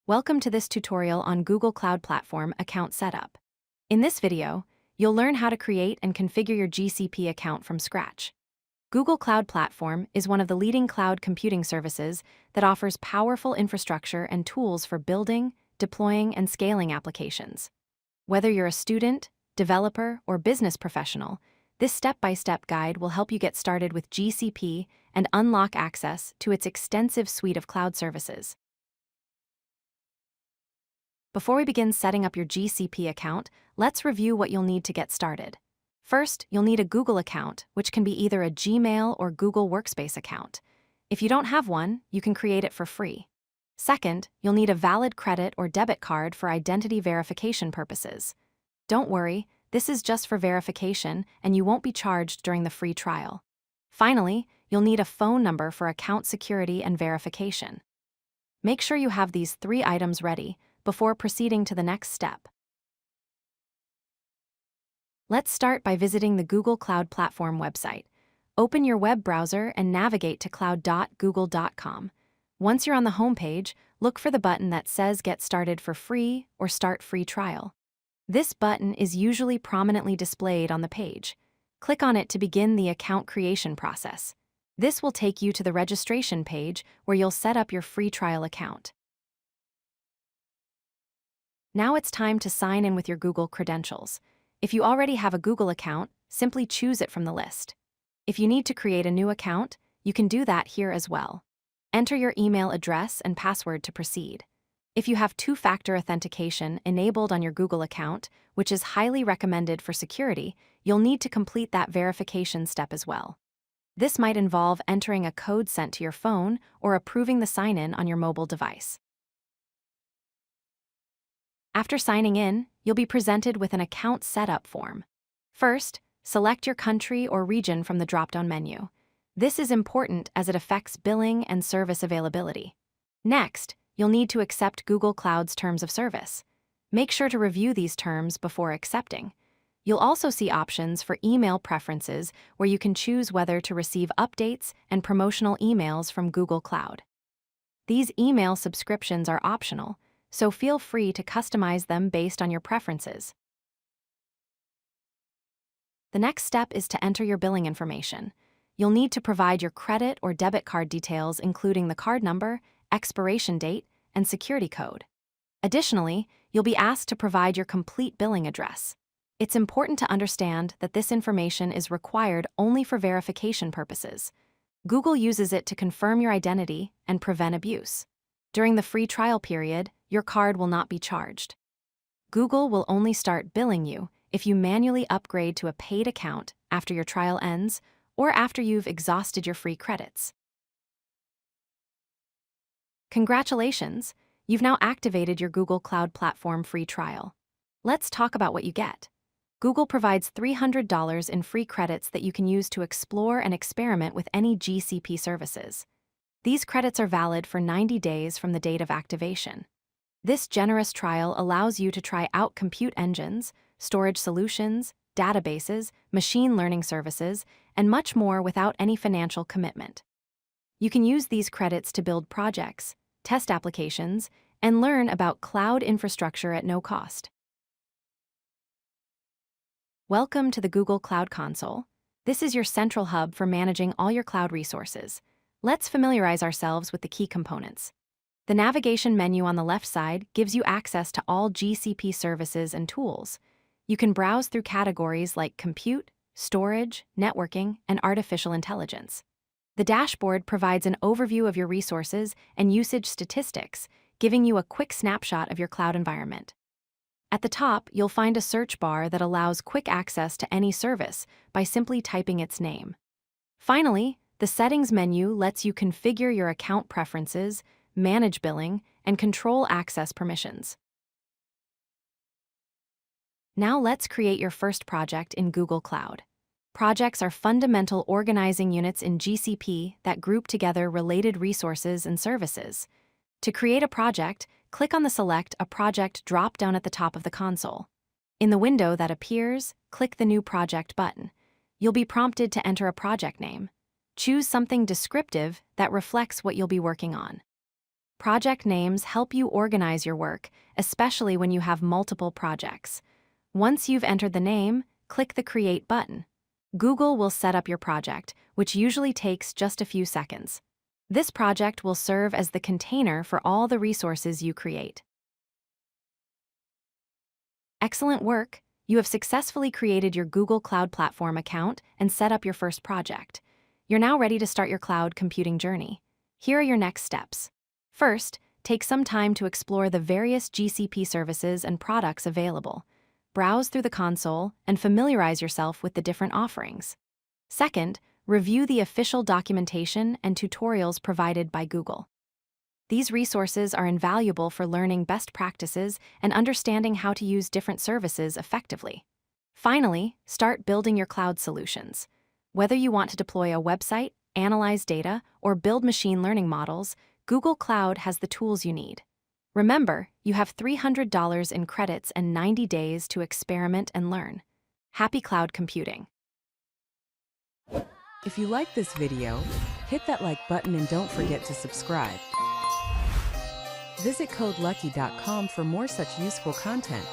Welcome to this tutorial on Google Cloud Platform account setup. In this video, you'll learn how to create and configure your GCP account from scratch. Google Cloud Platform is one of the leading cloud computing services that offers powerful infrastructure and tools for building, deploying, and scaling applications. Whether you're a student, developer, or business professional, this step-by-step guide will help you get started with GCP and unlock access to its extensive suite of cloud services. Before we begin setting up your GCP account, let's review what you'll need to get started. First, you'll need a Google account, which can be either a Gmail or Google Workspace account. If you don't have one, you can create it for free. Second, you'll need a valid credit or debit card for identity verification purposes. Don't worry, this is just for verification and you won't be charged during the free trial. Finally, you'll need a phone number for account security and verification. Make sure you have these 3 items ready before proceeding to the next step. Let's start by visiting the Google Cloud Platform website. Open your web browser and navigate to cloud.google.com. Once you're on the home page, look for the button that says Get Started for Free or Start Free Trial. This button is usually prominently displayed on the page. Click on it to begin the account creation process. This will take you to the registration page where you'll set up your free trial account. Now it's time to sign in with your Google credentials. If you already have a Google account, simply choose it from the list. If you need to create a new account, you can do that here as well. Enter your email address and password to proceed. If you have two-factor authentication enabled on your Google account, which is highly recommended for security, you'll need to complete that verification step as well. This might involve entering a code sent to your phone or approving the sign-in on your mobile device. After signing in, you'll be presented with an account setup form. First, select your country or region from the drop-down menu. This is important as it affects billing and service availability. Next, you'll need to accept Google Cloud's terms of service. Make sure to review these terms before accepting. You'll also see options for email preferences where you can choose whether to receive updates and promotional emails from Google Cloud. These email subscriptions are optional, so feel free to customize them based on your preferences. The next step is to enter your billing information. You'll need to provide your credit or debit card details, including the card number, expiration date, and security code. Additionally, you'll be asked to provide your complete billing address. It's important to understand that this information is required only for verification purposes. Google uses it to confirm your identity and prevent abuse. During the free trial period, your card will not be charged. Google will only start billing you if you manually upgrade to a paid account after your trial ends or after you've exhausted your free credits. Congratulations! You've now activated your Google Cloud Platform free trial. Let's talk about what you get. Google provides $300 in free credits that you can use to explore and experiment with any GCP services. These credits are valid for 90 days from the date of activation. This generous trial allows you to try out compute engines, storage solutions, databases, machine learning services, and much more without any financial commitment. You can use these credits to build projects, test applications, and learn about cloud infrastructure at no cost. Welcome to the Google Cloud Console. This is your central hub for managing all your cloud resources. Let's familiarize ourselves with the key components. The navigation menu on the left side gives you access to all GCP services and tools. You can browse through categories like compute, storage, networking, and artificial intelligence. The dashboard provides an overview of your resources and usage statistics, giving you a quick snapshot of your cloud environment. At the top, you'll find a search bar that allows quick access to any service by simply typing its name. Finally, the settings menu lets you configure your account preferences, manage billing, and control access permissions. Now let's create your first project in Google Cloud. Projects are fundamental organizing units in GCP that group together related resources and services. To create a project, click on the Select a Project drop-down at the top of the console. In the window that appears, click the New Project button. You'll be prompted to enter a project name. Choose something descriptive that reflects what you'll be working on. Project names help you organize your work, especially when you have multiple projects. Once you've entered the name, click the Create button. Google will set up your project, which usually takes just a few seconds. This project will serve as the container for all the resources you create. Excellent work! You have successfully created your Google Cloud Platform account and set up your first project. You're now ready to start your cloud computing journey. Here are your next steps. First, take some time to explore the various GCP services and products available. Browse through the console and familiarize yourself with the different offerings. Second, review the official documentation and tutorials provided by Google. These resources are invaluable for learning best practices and understanding how to use different services effectively. Finally, start building your cloud solutions. Whether you want to deploy a website, analyze data, or build machine learning models, Google Cloud has the tools you need. Remember, you have $300 in credits and 90 days to experiment and learn. Happy cloud computing! If you like this video, hit that like button and don't forget to subscribe. Visit codelucky.com for more such useful content.